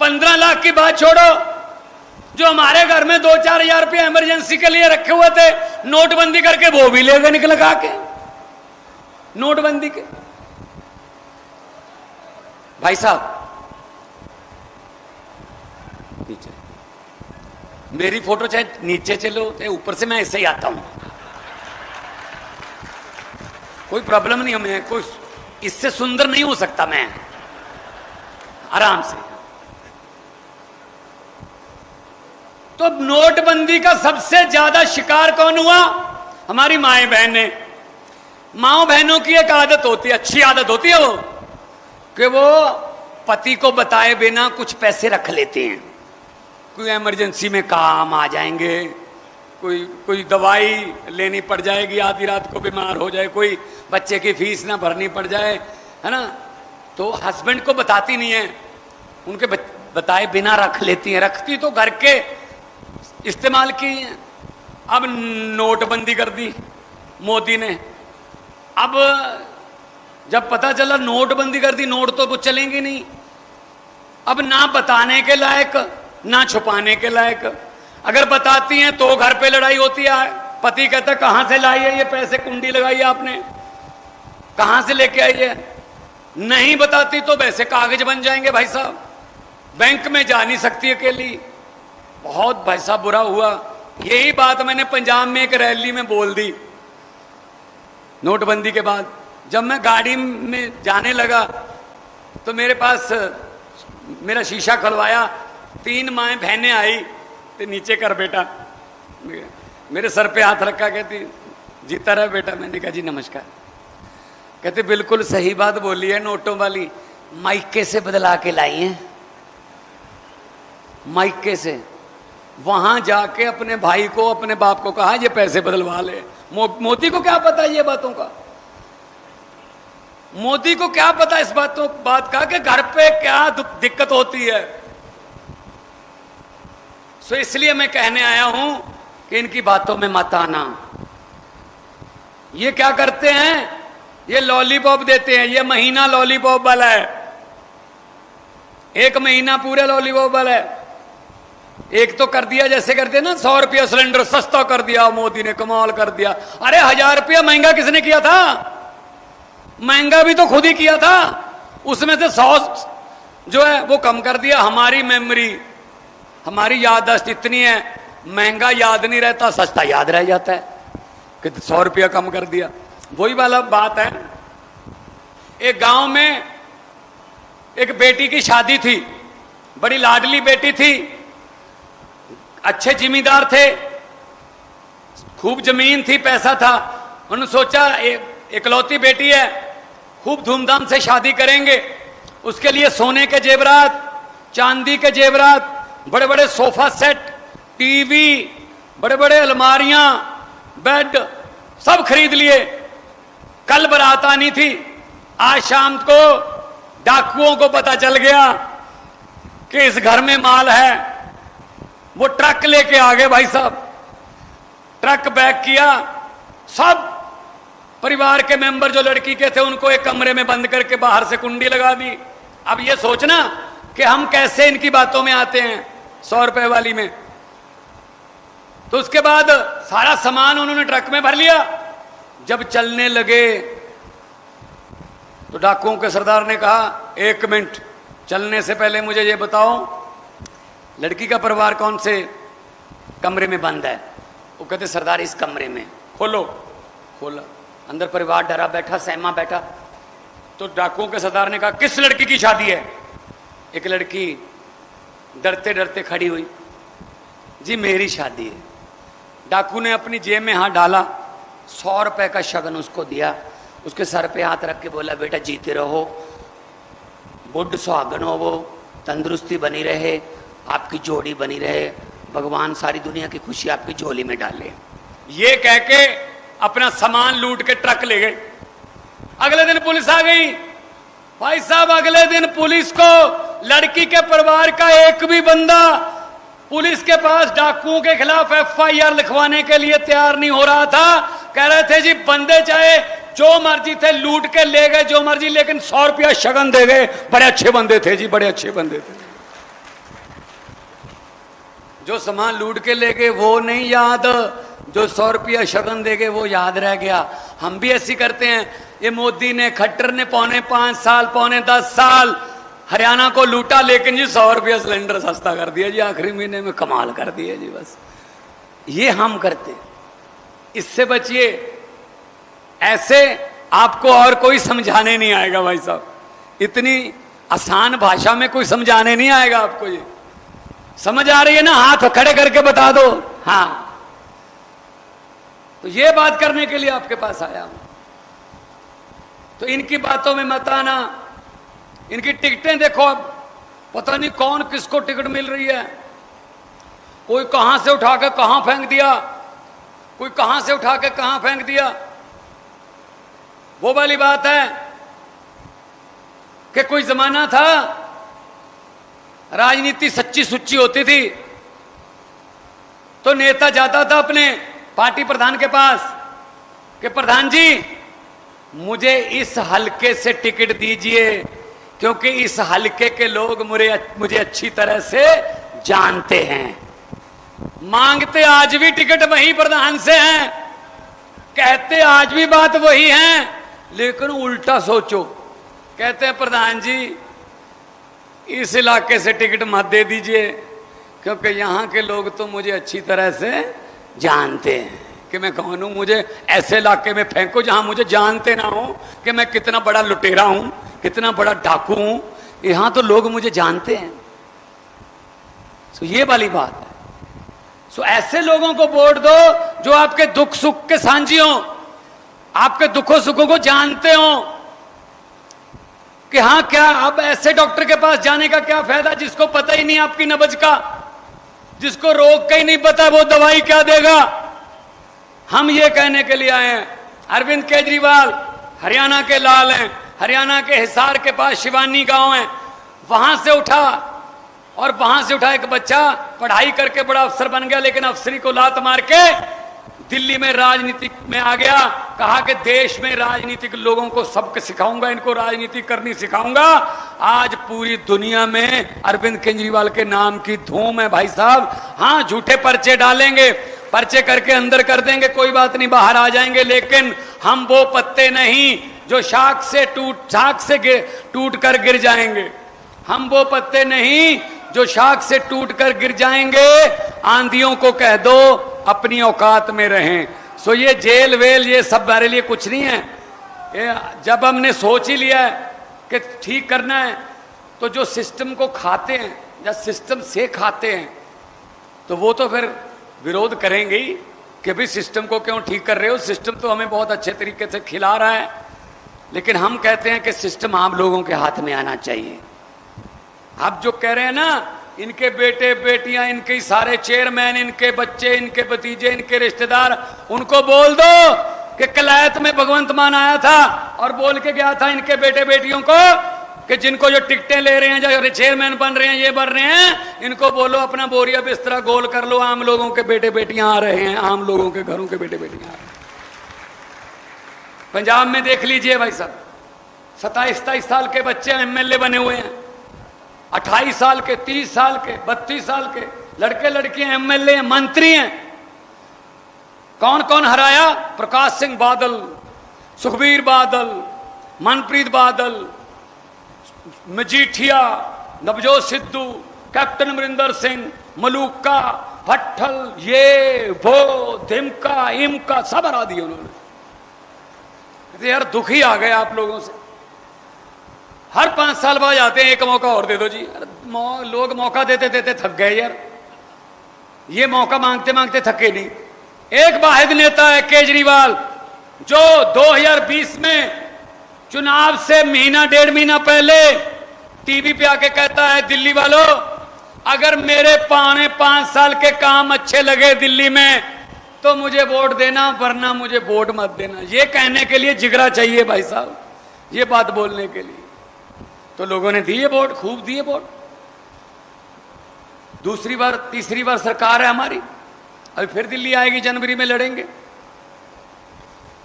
15 लाख की बात छोड़ो, जो हमारे घर में 2-4 हजार रुपया इमरजेंसी के लिए रखे हुए थे, नोटबंदी करके वो भी ले गए निकल खा के। नोटबंदी के भाई साहब, नीचे मेरी फोटो चाहे नीचे चलो चाहे ऊपर से, मैं ऐसे ही आता हूं, कोई प्रॉब्लम नहीं है। मैं कोई इससे सुंदर नहीं हो सकता, मैं आराम से। तो नोटबंदी का सबसे ज्यादा शिकार कौन हुआ? हमारी माएं बहनें। माओ बहनों की एक आदत होती है, अच्छी आदत होती है वो, कि वो पति को बताए बिना कुछ पैसे रख लेते हैं। कोई इमरजेंसी में काम आ जाएंगे, कोई दवाई लेनी पड़ जाएगी, आधी रात को बीमार हो जाए, कोई बच्चे की फीस ना भरनी पड़ जाए, है ना, तो हस्बैंड को बताती नहीं है, उनके बताए बिना रख लेती हैं। रखती तो घर के इस्तेमाल की हैं। अब नोटबंदी कर दी मोदी ने। अब जब पता चला नोटबंदी कर दी, नोट तो कुछ चलेंगे नहीं। अब ना बताने के लायक ना छुपाने के लायक। अगर बताती हैं तो घर पे लड़ाई होती है। पति कहता कहां से लाई है ये पैसे, कुंडी लगाई आपने, कहां से लेके आई है? नहीं बताती तो वैसे कागज बन जाएंगे भाई साहब, बैंक में जा नहीं सकती अकेली। बहुत भाई साहब बुरा हुआ। यही बात मैंने पंजाब में एक रैली में बोल दी नोटबंदी के बाद। जब मैं गाड़ी में जाने लगा तो मेरे पास मेरा शीशा खुलवाया, 3 माएं बहनें आई, तो नीचे कर बेटा, मेरे सर पे हाथ रखा, कहती जीता रहा बेटा। मैंने कहा जी नमस्कार। कहते बिल्कुल सही बात बोली है, नोटों वाली माइके से बदला के लाई हैं, माइके से। वहां जाके अपने भाई को, अपने बाप को कहा ये पैसे बदलवा ले। मोदी को क्या पता ये बातों का? मोदी को क्या पता इस बात का कि घर पे क्या दिक्कत होती है। सो इसलिए मैं कहने आया हूं कि इनकी बातों में मत आना। ये क्या करते हैं? ये लॉलीपॉप देते हैं। ये महीना लॉलीपॉप वाला है, 1 महीना पूरे लॉलीपॉप वाला है। एक तो कर दिया, जैसे करते ना 100 रुपया सिलेंडर सस्ता कर दिया मोदी ने, कमाल कर दिया। अरे 1000 रुपया महंगा किसने किया था? महंगा भी तो खुद ही किया था। उसमें से 100 जो है वो कम कर दिया। हमारी मेमोरी, हमारी याददाश्त इतनी है, महंगा याद नहीं रहता, सस्ता याद रह जाता है कि 100 रुपया कम कर दिया। वही वाला बात है। एक गांव में एक बेटी की शादी थी, बड़ी लाडली बेटी थी, अच्छे जिम्मेदार थे, खूब जमीन थी, पैसा था। उन्होंने सोचा इकलौती बेटी है, खूब धूमधाम से शादी करेंगे। उसके लिए सोने के जेवरात, चांदी के जेवरात, बड़े बड़े सोफा सेट, टीवी, बड़े बड़े अलमारियां, बेड सब खरीद लिए। कल बारात आनी थी, आज शाम को डाकुओं को पता चल गया कि इस घर में माल है। वो ट्रक लेके आ गए भाई साहब, ट्रक बैक किया, सब परिवार के मेंबर जो लड़की के थे उनको एक कमरे में बंद करके बाहर से कुंडी लगा दी। अब ये सोचना कि हम कैसे इनकी बातों में आते हैं 100 रुपए वाली में। तो उसके बाद सारा सामान उन्होंने ट्रक में भर लिया। जब चलने लगे तो डाकुओं के सरदार ने कहा, 1 मिनट, चलने से पहले मुझे ये बताओ लड़की का परिवार कौन से कमरे में बंद है? वो कहते सरदार इस कमरे में। खोलो। खोला, अंदर परिवार डरा बैठा, सहमा बैठा। तो डाकुओं के सरदार ने कहा, किस लड़की की शादी है? एक लड़की डरते डरते खड़ी हुई, जी मेरी शादी है। डाकू ने अपनी जेब में हाथ डाला, 100 रुपए का शगन उसको दिया, उसके सर पे हाथ रख के बोला, बेटा जीते रहो, बुढ़ सुहागन हो, वो तंदुरुस्ती बनी रहे, आपकी जोड़ी बनी रहे, भगवान सारी दुनिया की खुशी आपकी झोली में डाले। ये कह के अपना सामान लूट के ट्रक ले गए। अगले दिन पुलिस आ गई। भाई साहब अगले दिन पुलिस को लड़की के परिवार का एक भी बंदा पुलिस के पास डाकुओं के खिलाफ FIR लिखवाने के लिए तैयार नहीं हो रहा था। कह रहे थे जी बंदे चाहे जो मर्जी थे लूट के ले गए जो मर्जी, लेकिन 100 रुपया शगन दे गए। बड़े अच्छे बंदे थे जी, बड़े अच्छे बंदे थे। जो सामान लूट के ले गए वो नहीं याद, जो 100 रुपया शगन दे गए वो याद रह गया। हम भी ऐसी करते हैं। ये मोदी ने, खट्टर ने पौने 5 साल, पौने 10 साल हरियाणा को लूटा, लेकिन जी 100 रुपया सिलेंडर सस्ता कर दिया जी, आखिरी महीने में कमाल कर दिया जी। बस ये हम करते, इससे बचिए। ऐसे आपको और कोई समझाने नहीं आएगा भाई साहब, इतनी आसान भाषा में कोई समझाने नहीं आएगा आपको। ये समझ आ रही है ना? हाथ खड़े करके बता दो हाँ। तो ये बात करने के लिए आपके पास आया हूं। तो इनकी बातों में मत आना। इनकी टिकटें देखो, अब पता नहीं कौन किसको टिकट मिल रही है। कोई कहां से उठा के कहां फेंक दिया, कोई कहां से उठा के कहां फेंक दिया। वो वाली बात है कि कोई जमाना था राजनीति सच्ची सुच्ची होती थी, तो नेता जाता था अपने पार्टी प्रधान के पास कि प्रधान जी मुझे इस हलके से टिकट दीजिए, क्योंकि इस हलके के लोग मुझे अच्छी तरह से जानते हैं। मांगते आज भी टिकट वही प्रधान से हैं, कहते आज भी बात वही है, लेकिन उल्टा सोचो, कहते हैं प्रधान जी इस इलाके से टिकट मत दे दीजिए, क्योंकि यहाँ के लोग तो मुझे अच्छी तरह से जानते हैं कि मैं कौन हूं। मुझे ऐसे इलाके में फेंको जहां मुझे जानते ना हो कि मैं कितना बड़ा लुटेरा हूं, कितना बड़ा डाकू हूं। यहां तो लोग मुझे जानते हैं। तो ये वाली बात है। सो ऐसे लोगों को वोट दो जो आपके दुख सुख के साझी हों, आपके दुखों सुखों को जानते हो कि हाँ क्या। अब ऐसे डॉक्टर के पास जाने का क्या फायदा जिसको पता ही नहीं आपकी नब्ज का, जिसको रोग का ही नहीं पता वो दवाई क्या देगा। हम ये कहने के लिए आए हैं, अरविंद केजरीवाल हरियाणा के लाल हैं, हरियाणा के हिसार के पास शिवानी गांव है, वहां से उठा और वहां से उठा एक बच्चा पढ़ाई करके बड़ा अफसर बन गया, लेकिन अफसरी को लात मार के दिल्ली में राजनीति में आ गया। कहा कि देश में राजनीतिक लोगों को सबक सिखाऊंगा, इनको राजनीति करनी सिखाऊंगा। आज पूरी दुनिया में अरविंद केजरीवाल के नाम की धूम है भाई साहब। हाँ झूठे पर्चे डालेंगे, पर्चे करके अंदर कर देंगे, कोई बात नहीं, बाहर आ जाएंगे, लेकिन हम वो पत्ते नहीं जो शाख से टूट कर गिर जाएंगे। हम वो पत्ते नहीं जो शाख से टूट कर गिर जाएंगे। आंधियों को कह दो अपनी औकात में रहें। सो ये जेल वेल ये सब हमारे लिए कुछ नहीं है। जब हमने सोच ही लिया है कि ठीक करना है, तो जो सिस्टम को खाते हैं या सिस्टम से खाते हैं तो वो तो फिर विरोध करेंगे ही कि भाई सिस्टम को क्यों ठीक कर रहे हो, सिस्टम तो हमें बहुत अच्छे तरीके से खिला रहा है। लेकिन हम कहते हैं कि सिस्टम आम लोगों के हाथ में आना चाहिए। आप जो कह रहे हैं ना, इनके बेटे बेटियां, इनके सारे चेयरमैन, इनके बच्चे, इनके भतीजे, इनके रिश्तेदार, उनको बोल दो कि कलायत में भगवंत मान आया था और बोल के गया था इनके बेटे बेटियों को कि जिनको जो टिकटें ले रहे हैं, जो चेयरमैन बन रहे हैं, ये बन रहे हैं, इनको बोलो अपना बोरिया बिस्तरा गोल कर लो, आम लोगों के बेटे बेटियां आ रहे हैं, आम लोगों के घरों के बेटे बेटियां आ रहे हैं। पंजाब में देख लीजिए भाई साहब, 27-27 साल के बच्चे एमएलए बने हुए हैं, 28 साल के, 30 साल के, 32 साल के लड़के लड़कियां एमएलए हैं, मंत्री हैं। कौन कौन हराया? प्रकाश सिंह बादल, सुखबीर बादल, मनप्रीत बादल, मजीठिया, नवजोत सिद्धू, कैप्टन अमरिंदर सिंह, मलूका, भट्टल, ये वो धिमका इमका सब हरा दिए उन्होंने। यार दुखी आ गए आप लोगों से। हर 5 साल बाद आते हैं, एक मौका और दे दो जी। लोग मौका देते देते थक गए यार, ये मौका मांगते मांगते थके नहीं। एक वाहिद नेता है केजरीवाल, जो 2020 में चुनाव से महीना 1.5 महीना पहले टीवी पे आके कहता है, दिल्ली वालों अगर मेरे 5 साल के काम अच्छे लगे दिल्ली में तो मुझे वोट देना, वरना मुझे वोट मत देना। ये कहने के लिए जिगरा चाहिए भाई साहब, ये बात बोलने के लिए। तो लोगों ने दिए वोट, खूब दिए वोट। दूसरी बार तीसरी बार सरकार है हमारी, अभी फिर दिल्ली आएगी, जनवरी में लड़ेंगे।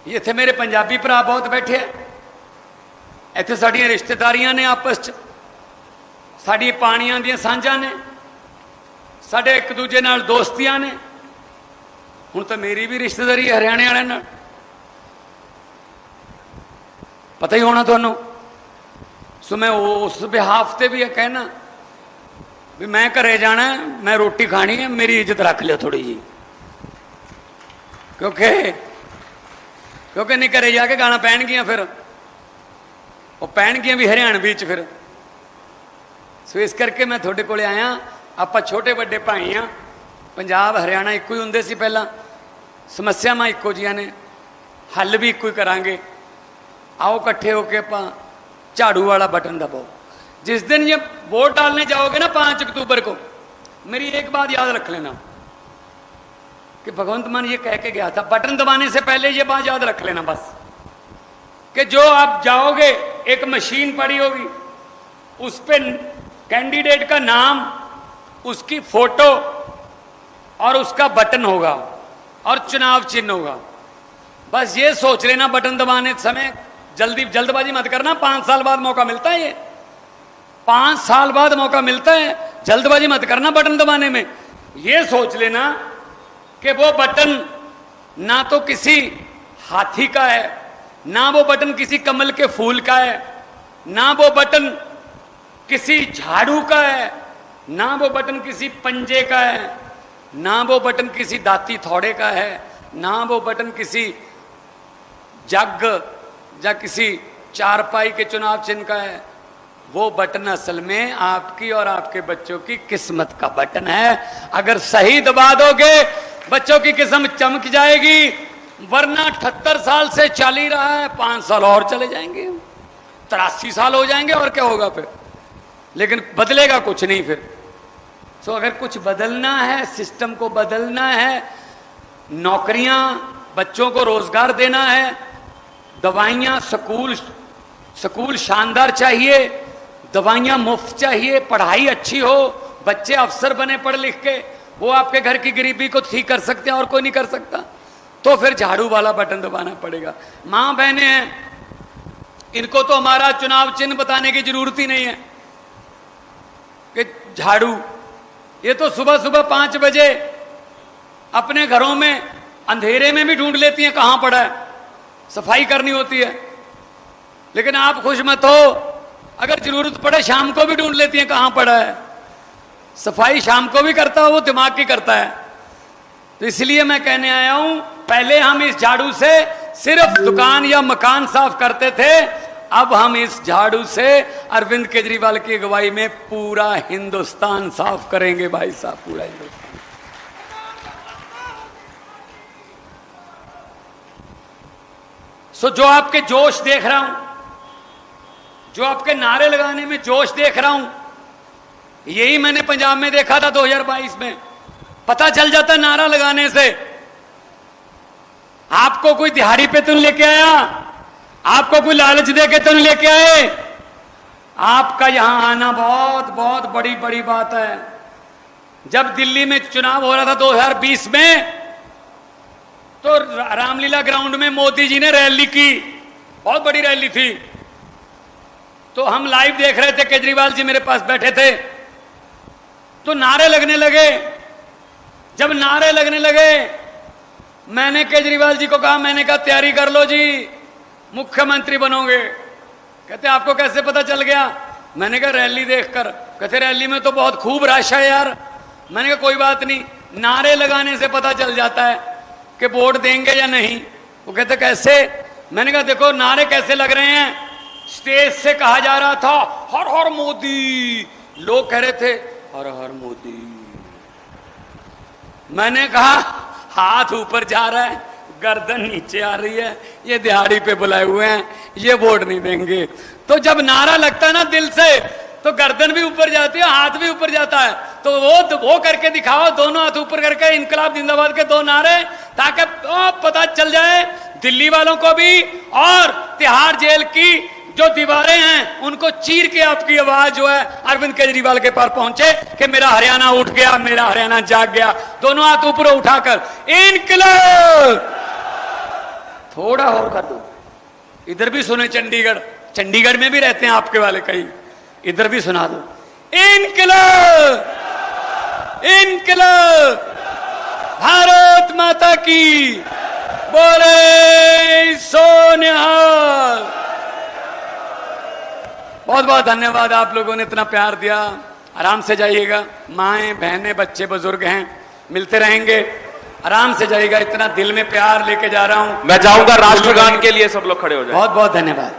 ये थे मेरे पंजाबी भरा बहुत बैठे, इत्थे साडियां रिश्तेदारियां ने आपस च, साडी पानियां दियां सांझां ने, साडे एक दूजे नाल दोस्तियां ने। हुण तो मेरी भी रिश्तेदारी है हरियाणे वाले नाल, पता ही होना तुहानूं। सो मैं उस बिहाफ ते भी कहना भी मैं घरे जाना है, मैं रोटी खानी है, मेरी इज्जत रख लियो थोड़ी जी, क्योंकि नहीं घरे जाके गाना पैणगियां, फिर वो पैणगियां भी हरियाणवी च फिर। सो इस करके मैं थोड़े कोले आया। आपां छोटे वड्डे भाई हाँ, पंजाब हरियाणा इक्को ही हुंदे सी पहला, समस्यावां इक्को जिहियां ने, हल भी इक्को ही करांगे। आओ इकट्ठे होके आपां झाड़ू वाला बटन दबाओ। जिस दिन ये वोट डालने जाओगे ना 5 अक्टूबर को, मेरी एक बात याद रख लेना कि भगवंत मान ये कह के गया था, बटन दबाने से पहले ये बात याद रख लेना बस, कि जो आप जाओगे एक मशीन पड़ी होगी, उस पर कैंडिडेट का नाम, उसकी फोटो और उसका बटन होगा और चुनाव चिन्ह होगा। बस ये सोच लेना बटन दबाने समय जल्दबाजी मत करना। 5 साल बाद मौका मिलता है, ये 5 साल बाद मौका मिलता है, जल्दबाजी मत करना बटन दबाने में। ये सोच लेना कि वो बटन ना तो किसी हाथी का है, ना वो बटन किसी कमल के फूल का है, ना वो बटन किसी झाड़ू का है, ना वो बटन किसी पंजे का है, ना वो बटन किसी दाती थोड़े का है, ना वो बटन किसी जग या किसी चारपाई के चुनाव चिन्ह का है। वो बटन असल में आपकी और आपके बच्चों की किस्मत का बटन है। अगर सही दबा दोगे बच्चों की किस्मत चमक जाएगी, वरना 78 साल से चल ही रहा है, 5 साल और चले जाएंगे, 83 साल हो जाएंगे और क्या होगा फिर, लेकिन बदलेगा कुछ नहीं फिर। तो अगर कुछ बदलना है, सिस्टम को बदलना है, नौकरियां, बच्चों को रोजगार देना है, दवाइयां, स्कूल शानदार चाहिए, दवाइयां मुफ्त चाहिए, पढ़ाई अच्छी हो, बच्चे अफसर बने पढ़ लिख के, वो आपके घर की गरीबी को ठीक कर सकते हैं और कोई नहीं कर सकता, तो फिर झाड़ू वाला बटन दबाना पड़ेगा। मां बहनें हैं, इनको तो हमारा चुनाव चिन्ह बताने की जरूरत ही नहीं है कि झाड़ू। ये तो सुबह सुबह 5 बजे अपने घरों में अंधेरे में भी ढूंढ लेती हैं कहां पड़ा है, सफाई करनी होती है। लेकिन आप खुश मत हो, अगर जरूरत पड़े शाम को भी ढूंढ लेती हैं कहां पड़ा है। सफाई शाम को भी करता है वो, दिमाग की करता है। तो इसलिए मैं कहने आया हूं, पहले हम इस झाड़ू से सिर्फ दुकान या मकान साफ करते थे, अब हम इस झाड़ू से अरविंद केजरीवाल की अगुवाई में पूरा हिंदुस्तान साफ करेंगे भाई साहब, पूरा हिंदुस्तान। सो जो आपके जोश देख रहा हूं, जो आपके नारे लगाने में जोश देख रहा हूं, यही मैंने पंजाब में देखा था 2022 में। पता चल जाता नारा लगाने से आपको कोई दिहाड़ी पे तो नहीं लेके आया, आपको कोई लालच दे के तो नहीं लेके आए। आपका यहां आना बहुत बहुत बड़ी बड़ी बात है। जब दिल्ली में चुनाव हो रहा था 2020 में, तो रामलीला ग्राउंड में मोदी जी ने रैली की, बहुत बड़ी रैली थी। तो हम लाइव देख रहे थे, केजरीवाल जी मेरे पास बैठे थे, तो नारे लगने लगे। जब नारे लगने लगे, मैंने केजरीवाल जी को कहा, मैंने कहा तैयारी कर लो जी, मुख्यमंत्री बनोगे। कहते आपको कैसे पता चल गया? मैंने कहा रैली देखकर। कहते रैली में तो बहुत खूब रश है यार। मैंने कहा कोई बात नहीं, नारे लगाने से पता चल जाता है कि वोट देंगे या नहीं। वो कहते कैसे? मैंने कहा देखो नारे कैसे लग रहे हैं। स्टेज से कहा जा रहा था हर हर मोदी, लोग कह रहे थे हर हर मोदी। मैंने कहा हाथ ऊपर जा रहा है, गर्दन नीचे आ रही है, ये दिहाड़ी पे बुलाए हुए हैं, ये वोट नहीं देंगे। तो जब नारा लगता है ना दिल से, तो गर्दन भी ऊपर जाती है, हाथ भी ऊपर जाता है। तो वो करके दिखाओ, दोनों हाथ ऊपर करके, इनकलाब जिंदाबाद के 2 नारे, ताकि पता चल जाए दिल्ली वालों को भी, और तिहाड़ जेल की जो दीवारें हैं उनको चीर के आपकी आवाज जो है अरविंद केजरीवाल के पास पहुंचे कि मेरा हरियाणा उठ गया, मेरा हरियाणा जाग गया। दोनों हाथ ऊपर उठाकर इनकलाब। थोड़ा और कर दो, इधर भी सुने चंडीगढ़, चंडीगढ़ में भी रहते हैं आपके वाले कई, इधर भी सुना दो इनकलाब, इनकलाब, भारत माता की बोले सोनिहाल। बहुत बहुत धन्यवाद, आप लोगों ने इतना प्यार दिया। आराम से जाइएगा, माएं बहनें बच्चे बुजुर्ग हैं, मिलते रहेंगे। आराम से जाइएगा, इतना दिल में प्यार लेके जा रहा हूं। मैं जाऊंगा, राष्ट्रगान के लिए सब लोग खड़े हो जाए। बहुत बहुत धन्यवाद।